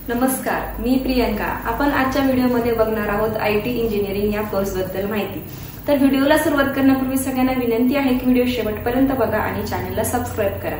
नमस्कार, मी प्रियंका। आपण आजच्या व्हिडिओमध्ये बघणार आहोत आयटी इंजिनिअरिंग या कोर्सबद्दल माहिती। तर व्हिडिओला सुरुवात करण्यापूर्वी सगळ्यांना विनंती आहे की व्हिडिओ शेवटपर्यंत बघा आणि चॅनलला सबस्क्राईब करा।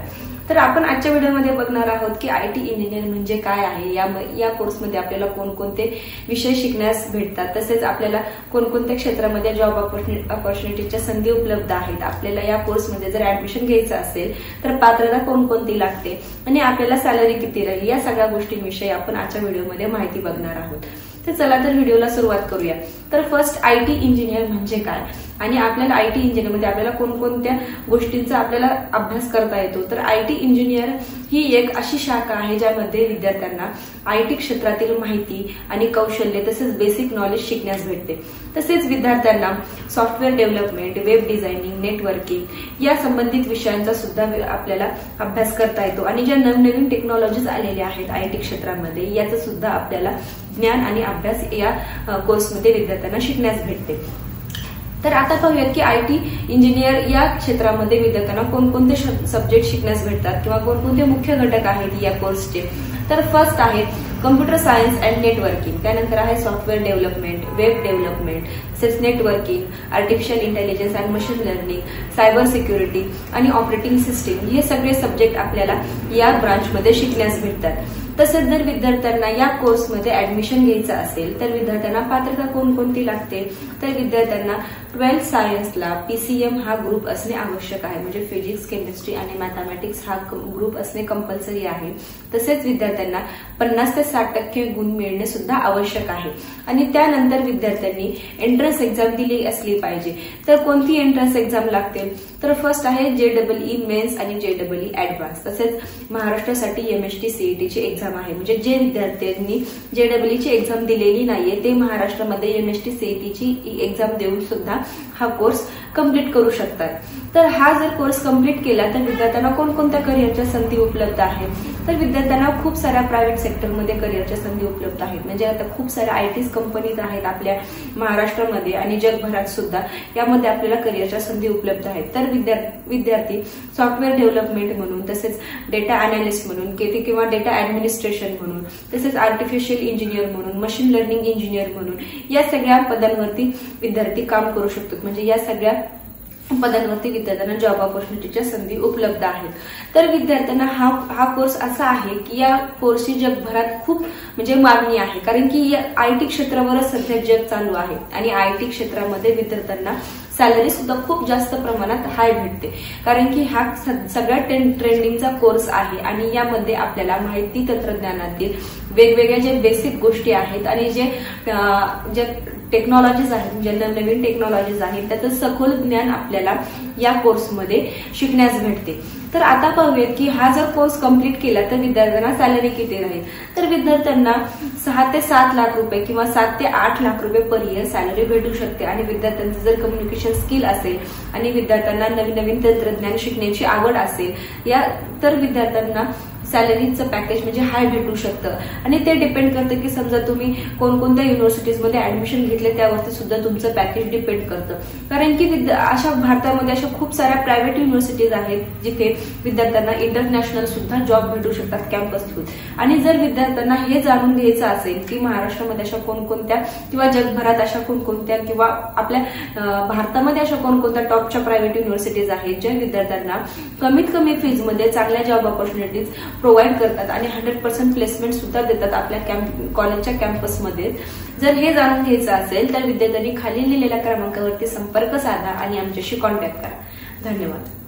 तर आपण आजच्या व्हिडिओमध्ये बघणार आहोत की आयटी इंजिनियर म्हणजे काय आहे, या कोर्समध्ये आपल्याला कोणकोणते विषय शिकण्यास भेटतात, तसेच आपल्याला कोणकोणत्या क्षेत्रामध्ये जॉब ऑपॉर्च्युनिटीच्या संधी उपलब्ध आहेत, आपल्याला या कोर्समध्ये जर ऍडमिशन घ्यायचं असेल तर पात्रता कोणकोणती लागते आणि आपल्याला सॅलरी किती राहील, या सगळ्या गोष्टींविषयी आपण आजच्या व्हिडिओमध्ये माहिती बघणार आहोत। तर चला तर व्हिडिओला सुरुवात करूया। तर फर्स्ट, आयटी इंजिनियर म्हणजे काय आणि आपल्याला आयटी इंजिनिअरमध्ये आपल्याला कोणकोणत्या गोष्टींचा आपल्याला अभ्यास करता येतो। तर आयटी इंजिनियर ही एक अशी शाखा आहे ज्यामध्ये विद्यार्थ्यांना आयटी क्षेत्रातील माहिती आणि कौशल्य तसेच बेसिक नॉलेज शिकण्यास भेटते। तसेच विद्यार्थ्यांना software development, web designing, networking या संबंधित विषयांचा सुद्धा आपल्याला अभ्यास करता येतो आणि ज्या नवनवीन टेक्नॉलॉजीज आलेल्या आहेत आयटी क्षेत्रामध्ये याचा सुद्धा आपल्याला ज्ञान आणि अभ्यास या कोर्समध्ये विद्यार्थ्यांना शिकण्यास भेटते। तर आता पाहूयात की आयटी इंजिनियर या क्षेत्रामध्ये विद्यार्थ्यांना कोणकोणते सब्जेक्ट शिकण्यास भेटतात किंवा कोणकोणते मुख्य घटक आहेत या कोर्सचे। तर फर्स्ट आहे कम्प्युटर सायन्स अँड नेटवर्किंग, त्यानंतर आहे सॉफ्टवेअर डेव्हलपमेंट, वेब डेव्हलपमेंट, तसेच networking, artificial intelligence and machine learning, cyber security आणि ऑपरेटिंग सिस्टीम हे सगळे सब्जेक्ट आपल्याला या ब्रांचमध्ये शिकण्यास भेटतात। तसेच जर विद्यार्थ्यांना या कोर्समध्ये ऍडमिशन घ्यायचं असेल तर विद्यार्थ्यांना पात्रता कोणकोणती लागते, तर विद्यार्थ्यांना 12th सायन्सला PCM हा ग्रुप असणे आवश्यक आहे, म्हणजे फिजिक्स, केमिस्ट्री आणि मॅथमॅटिक्स हा ग्रुप असणे कंपल्सरी आहे। तसेच विद्यार्थ्यांना 50 ते 60% गुण मिळणे सुद्धा आवश्यक आहे आणि त्यानंतर विद्यार्थ्यांनी एंट्रन्स एक्झाम दिली असली पाहिजे। तर कोणती एंट्रन्स एक्झाम लागते, तर फर्स्ट आहे JEE मेन्स आणि JEE ऍडव्हान्स, तसेच महाराष्ट्रासाठी MST CET ची एक्झाम आहे, म्हणजे जे विद्यार्थ्यांनी JEE ची एक्झाम दिलेली नाहीये ते महाराष्ट्रामध्ये MST CET ची एक्झाम देऊन सुद्धा हा कोर्स कंप्लीट करू शकतात। तर हा जर कोर्स कंप्लीट केला तर विद्यार्थ्यांना कोणकोणत्या करिअरच्या संधी उपलब्ध आहेत, तर विद्यार्थ्यांना खूप साऱ्या प्रायव्हेट सेक्टरमध्ये करिअरच्या संधी उपलब्ध आहेत, म्हणजे आता खूप साऱ्या आयटी कंपनीज आहेत आपल्या महाराष्ट्रामध्ये आणि जगभरात सुद्धा, यामध्ये आपल्याला करिअरच्या संधी उपलब्ध आहेत। तर विद्यार्थी सॉफ्टवेअर डेव्हलपमेंट म्हणून, तसेच डेटा अनालिस्ट म्हणून किंवा डेटा ऍडमिनिस्ट्रेशन म्हणून, तसेच आर्टिफिशियल इंजिनियर म्हणून, मशीन लर्निंग इंजिनियर म्हणून या सगळ्या पदांवरती विद्यार्थी काम करू शकतात, म्हणजे या सगळ्या पदांवरती विद्यार्थ्यांना जॉब ऑपॉर्च्युनिटीच्या संधी उपलब्ध आहेत। तर विद्यार्थ्यांना हा कोर्स असा आहे की या कोर्सची जगभरात खूप म्हणजे मागणी आहे, कारण की आयटी क्षेत्रावरच सध्या जग चालू आहे आणि आयटी क्षेत्रामध्ये विद्यार्थ्यांना सॅलरी सुद्धा खूप जास्त प्रमाणात हाय भेटते, कारण की हा सगळ्या ट्रेंडिंगचा कोर्स आहे आणि यामध्ये आपल्याला माहिती तंत्रज्ञानातील वेगवेगळ्या जे बेसिक गोष्टी आहेत आणि जे टेक्नॉलॉजीज आहेत, जे नवीन टेक्नॉलॉजीज आहेत त्याचं सखोल ज्ञान आपल्याला या कोर्समध्ये शिकण्यास भेटते। तर आता पाहूयात की हा जर कोर्स कंप्लीट केला तर विद्यार्थ्यांना सॅलरी किती राहील, तर विद्यार्थ्यांना 6 ते 7 लाख रुपये किंवा 7 ते 8 लाख रुपये पर इयर सॅलरी भेटू शकते आणि विद्यार्थ्यांचं जर कम्युनिकेशन स्किल असेल आणि विद्यार्थ्यांना नवीन तंत्रज्ञान शिकण्याची आवड असेल तर विद्यार्थ्यांना सॅलरीचं पॅकेज म्हणजे हाय भेटू शकतं आणि ते डिपेंड करतं की समजा तुम्ही कोणकोणत्या युनिव्हर्सिटीजमध्ये ऍडमिशन घेतले त्यावरती सुद्धा तुमचं पॅकेज डिपेंड करतं, कारण की भारतामध्ये अशा खूप साऱ्या प्रायव्हेट युनिव्हर्सिटीज आहेत जिथे विद्यार्थ्यांना इंटरनॅशनल सुद्धा जॉब भेटू शकतात कॅम्पस थ्रू। आणि जर विद्यार्थ्यांना हे जाणून घ्यायचं असेल की महाराष्ट्रामध्ये अशा कोणकोणत्या किंवा जगभरात अशा कोणकोणत्या किंवा आपल्या भारतामध्ये अशा कोणकोणत्या टॉपच्या प्रायव्हेट युनिव्हर्सिटीज आहेत ज्या विद्यार्थ्यांना कमीत कमी फीजमध्ये चांगल्या जॉब ऑपॉर्च्युनिटीज प्रोव्हाइड करतात आणि 100% प्लेसमेंट सुद्धा देतात आपल्या कॉलेजच्या कॅम्पसमध्ये, जर हे जाणून घ्यायचं असेल तर विद्यार्थ्यांनी खाली लिहिलेल्या क्रमांकावरती संपर्क साधा आणि आमच्याशी कॉन्टॅक्ट करा। धन्यवाद।